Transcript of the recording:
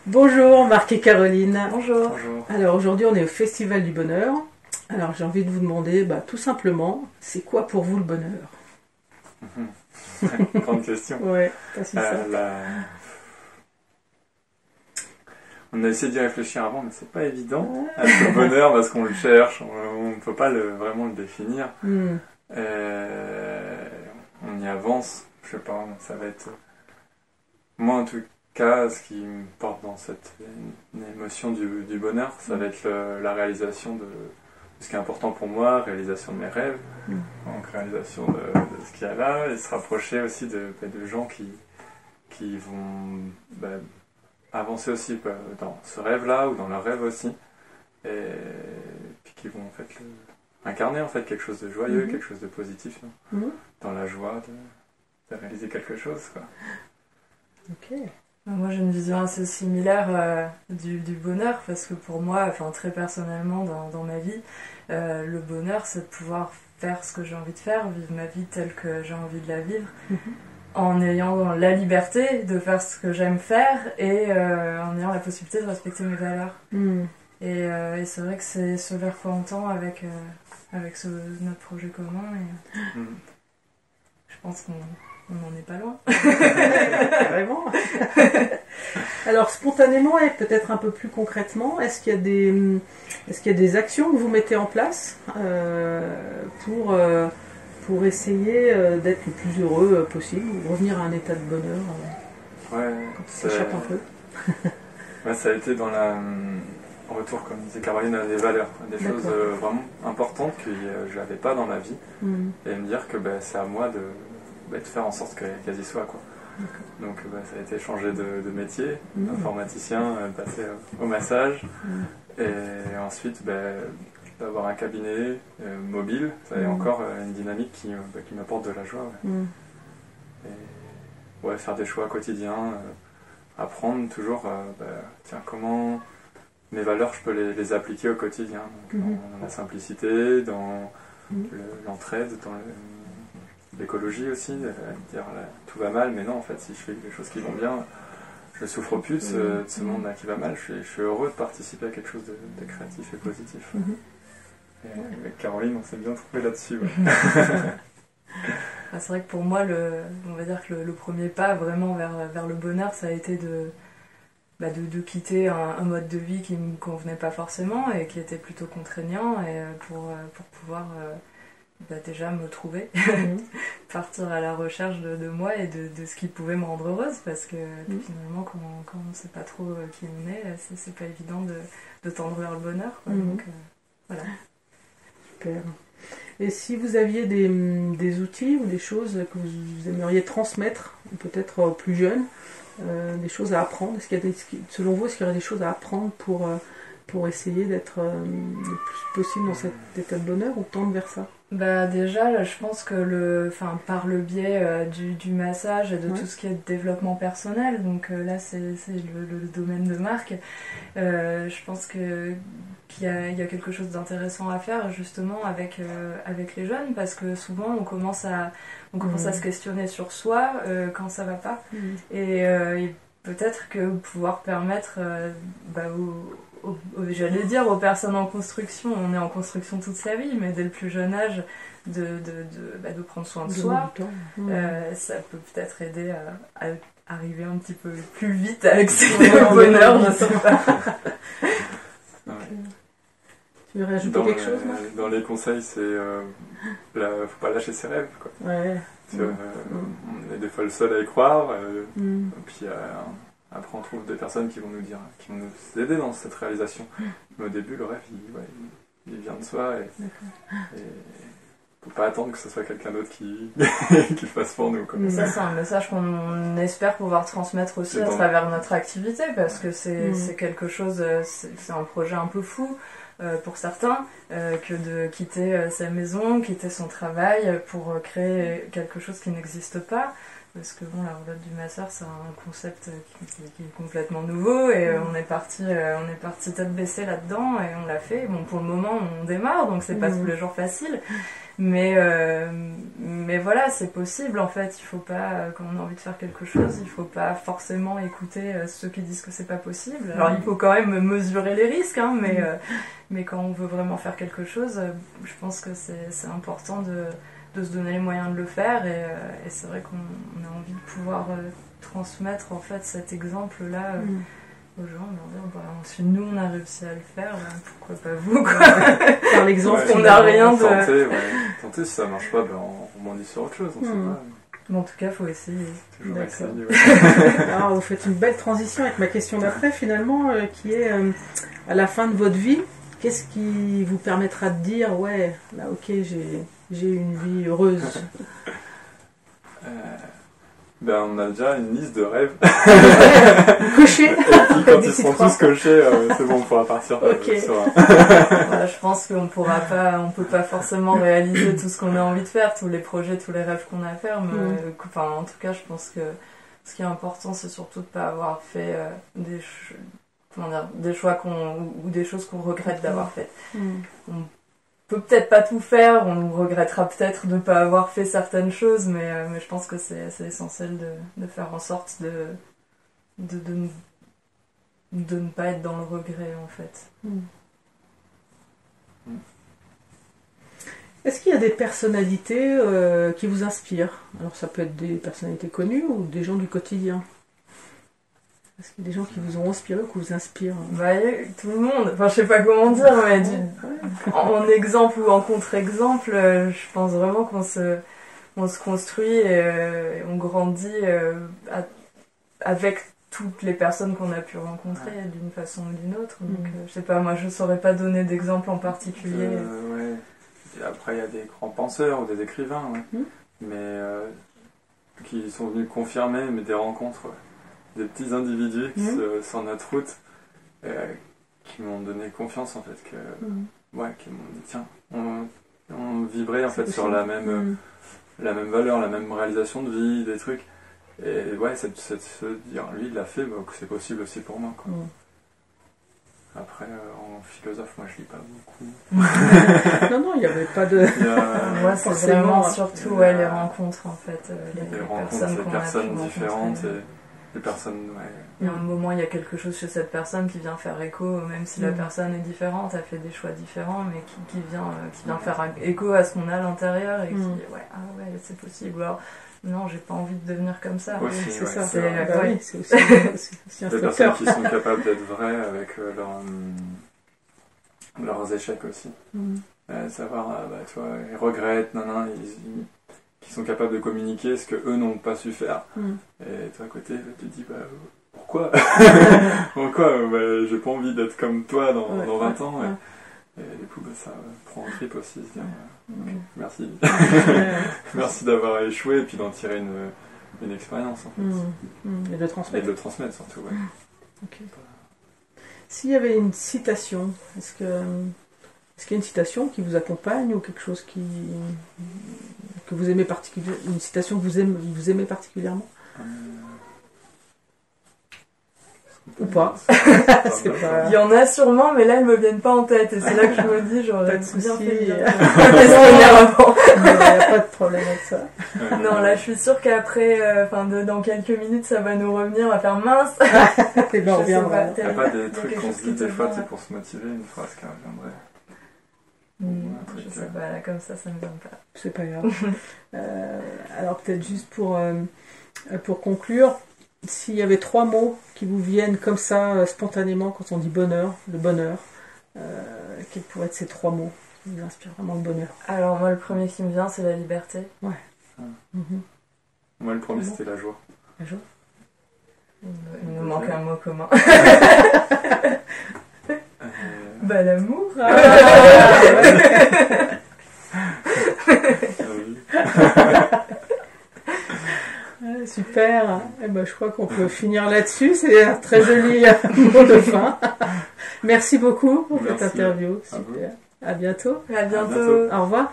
Bonjour Marc et Caroline. Bonjour. Bonjour. Alors aujourd'hui on est au Festival du Bonheur. Alors j'ai envie de vous demander tout simplement, c'est quoi pour vous le bonheur? Grande question. Ouais, pas si simple. On a essayé d'y réfléchir avant, mais c'est pas évident. Le bonheur, parce qu'on le cherche, on ne peut pas vraiment le définir. On y avance, je sais pas, ça va être... Moi en tout cas, ce qui me porte dans cette émotion du bonheur, ça va être la réalisation de ce qui est important pour moi, réalisation de mes rêves, donc réalisation de ce qu'il y a là, et se rapprocher aussi de gens qui vont avancer aussi dans ce rêve-là ou dans leur rêve aussi, et puis qui vont en fait incarner en fait quelque chose de joyeux, quelque chose de positif, dans la joie de réaliser quelque chose, quoi. Ok. Moi j'ai une vision assez similaire du bonheur, parce que pour moi, très personnellement dans ma vie, le bonheur c'est de pouvoir faire ce que j'ai envie de faire, vivre ma vie telle que j'ai envie de la vivre, en ayant la liberté de faire ce que j'aime faire et en ayant la possibilité de respecter mes valeurs. Et c'est vrai que c'est ce vers quoi on tend avec notre projet commun, et je pense qu'on n'en est pas loin. Vraiment. Alors spontanément et peut-être un peu plus concrètement, est-ce qu'il y a des actions que vous mettez en place pour essayer d'être le plus heureux possible, ou revenir à un état de bonheur quand ça s'échappe un peu? Ouais, ça a été dans en retour, comme disait Caroline, à des valeurs, des choses vraiment importantes que je n'avais pas dans ma vie, et me dire que c'est à moi de faire en sorte qu'elles y soient, quoi. Donc ça a été changer de métier, informaticien, passer au massage, et ensuite d'avoir un cabinet mobile. Ça est encore une dynamique qui m'apporte de la joie. Et faire des choix quotidiens, apprendre toujours tiens, comment mes valeurs je peux les appliquer au quotidien, donc dans la simplicité, dans l'entraide, dans l'écologie aussi, dire tout va mal, mais non, en fait, si je fais des choses qui vont bien, je souffre plus de ce monde-là qui va mal, je suis heureux de participer à quelque chose de créatif et positif. Et avec Caroline, on s'est bien trouvé là-dessus. C'est vrai que pour moi, on va dire que le premier pas vraiment vers le bonheur, ça a été de quitter un mode de vie qui ne me convenait pas forcément et qui était plutôt contraignant, et pour pouvoir... déjà me trouver, partir à la recherche de moi et de ce qui pouvait me rendre heureuse, parce que finalement quand on ne sait pas trop qui on est, c'est pas évident de tendre vers le bonheur, quoi. Donc voilà. Super. Et si vous aviez des outils ou des choses que vous aimeriez transmettre, peut-être aux plus jeunes, des choses à apprendre, selon vous, est-ce qu'il y aurait des choses à apprendre pour essayer d'être le plus possible dans cet état de bonheur, ou tendre vers ça? Déjà, là, je pense que par le biais du massage et de tout ce qui est développement personnel, donc là c'est le domaine de Marc, je pense qu'il y a quelque chose d'intéressant à faire justement avec les jeunes, parce que souvent on commence à se questionner sur soi quand ça va pas, et peut-être que pouvoir permettre j'allais dire aux personnes en construction, on est en construction toute sa vie, mais dès le plus jeune âge, de prendre soin de soi, ça peut peut-être aider à arriver un petit peu plus vite à accéder au bonheur, je sais pas. Tu veux rajouter quelque chose, Marc? Dans les conseils, c'est faut pas lâcher ses rêves, quoi. On est des fois le seul à y croire, puis après on trouve des personnes qui vont nous aider dans cette réalisation. Mais au début, le rêve, il vient de soi, et faut pas attendre que ce soit quelqu'un d'autre qui le fasse pour nous, quoi. Ça, c'est un message qu'on espère pouvoir transmettre aussi à travers notre activité, parce que c'est quelque chose, c'est un projet un peu fou pour certains, que de quitter sa maison, quitter son travail pour créer quelque chose qui n'existe pas. Parce que la roulotte du masseur, c'est un concept qui est complètement nouveau, et on est parti tête baissée là-dedans, et on l'a fait. Bon, pour le moment, on démarre, donc c'est pas tous les jours facile, Mais voilà, c'est possible en fait. Il faut pas, quand on a envie de faire quelque chose, il faut pas forcément écouter ceux qui disent que c'est pas possible. Alors il faut quand même mesurer les risques, hein, mais quand on veut vraiment faire quelque chose, je pense que c'est important de se donner les moyens de le faire. Et c'est vrai qu'on a envie de pouvoir transmettre en fait cet exemple-là aux gens, leur dire bah, si nous on a réussi à le faire, pourquoi pas vous quoi. Par l'exemple, on n'a rien de... Tenter, si ça marche pas, ben, on rebondit sur autre chose, on sait pas. Mais en tout cas, il faut essayer. Toujours essayer, Alors vous faites une belle transition avec ma question d'après finalement, qui est à la fin de votre vie, qu'est-ce qui vous permettra de dire ouais, là ok, j'ai une vie heureuse. Ben, on a déjà une liste de rêves. Cochés. Et puis quand ils seront tous cochés, c'est bon, on pourra partir sur un. Voilà, je pense qu'on peut pas forcément réaliser tout ce qu'on a envie de faire, tous les projets, tous les rêves qu'on a à faire, mais enfin, en tout cas, je pense que ce qui est important, c'est surtout de pas avoir fait des choix ou des choses qu'on regrette d'avoir faites. On peut peut-être pas tout faire, on regrettera peut-être de ne pas avoir fait certaines choses, mais je pense que c'est essentiel de faire en sorte de ne pas être dans le regret en fait. Est-ce qu'il y a des personnalités qui vous inspirent? Alors ça peut être des personnalités connues ou des gens du quotidien. Est-ce qu'il y a des gens qui vous ont inspiré ou qui vous inspirent? Bah, tout le monde, enfin je sais pas comment dire, mais en exemple ou en contre-exemple, je pense vraiment qu'on se construit et on grandit avec toutes les personnes qu'on a pu rencontrer d'une façon ou d'une autre. Donc je sais pas, moi je saurais pas donner d'exemple en particulier. Ouais. Et après il y a des grands penseurs ou des écrivains, mais qui sont venus confirmer mais des rencontres. Des petits individus sur notre route qui m'ont donné confiance en fait qui m'ont dit tiens on vibrait en fait sur la même valeur, la même réalisation de vie, des trucs et ouais c'est se dire lui il l'a fait, bah, c'est possible aussi pour moi quoi. Après en philosophe moi je lis pas beaucoup. Non il n'y avait pas de... Moi c'est vraiment surtout les rencontres en fait, les personnes différentes les personnes, Il y a un moment, il y a quelque chose chez cette personne qui vient faire écho, même si la personne est différente, elle fait des choix différents, mais qui vient faire écho à ce qu'on a à l'intérieur et qui dit c'est possible. Alors, non, j'ai pas envie de devenir comme ça. Aussi, c'est ça. C'est aussi un des personnes qui sont capables d'être vraies avec leurs échecs aussi. Savoir, tu vois, ils regrettent, qui sont capables de communiquer ce que eux n'ont pas su faire. Et toi à côté tu te dis pourquoi j'ai pas envie d'être comme toi dans 20 ans et du coup ça prend en trip aussi se dire merci merci d'avoir échoué et puis d'en tirer une expérience en fait. Et de le transmettre surtout Okay. S'il y avait une citation, est-ce qu'il y a une citation qui vous accompagne ou quelque chose que vous aimez particulièrement, une citation que vous aimez particulièrement ou pas? Il y en a sûrement, mais là elles me viennent pas en tête et c'est là que je me dis j'aurais bien fait bien. Il n'y a pas de problème avec ça. Non, là je suis sûre qu'après, dans quelques minutes ça va nous revenir, on va faire mince. Et ben on reviendra. Il n'y a pas des trucs qu'on se dit des fois pour se motiver, une phrase qui reviendrait. Je sais pas, là comme ça me vient pas. C'est pas grave. Alors peut-être juste pour conclure, s'il y avait 3 mots qui vous viennent comme ça spontanément quand on dit bonheur, le bonheur, quels pourraient être ces 3 mots qui vous inspirent vraiment le bonheur? Alors moi le premier qui me vient c'est la liberté. Ouais. Moi le premier c'était la joie. La joie. Il nous manque un mot commun. L'amour. Super. Je crois qu'on peut finir là-dessus. C'est un très joli mot de fin. Merci beaucoup pour cette interview. Super. À bientôt. À bientôt. Au revoir.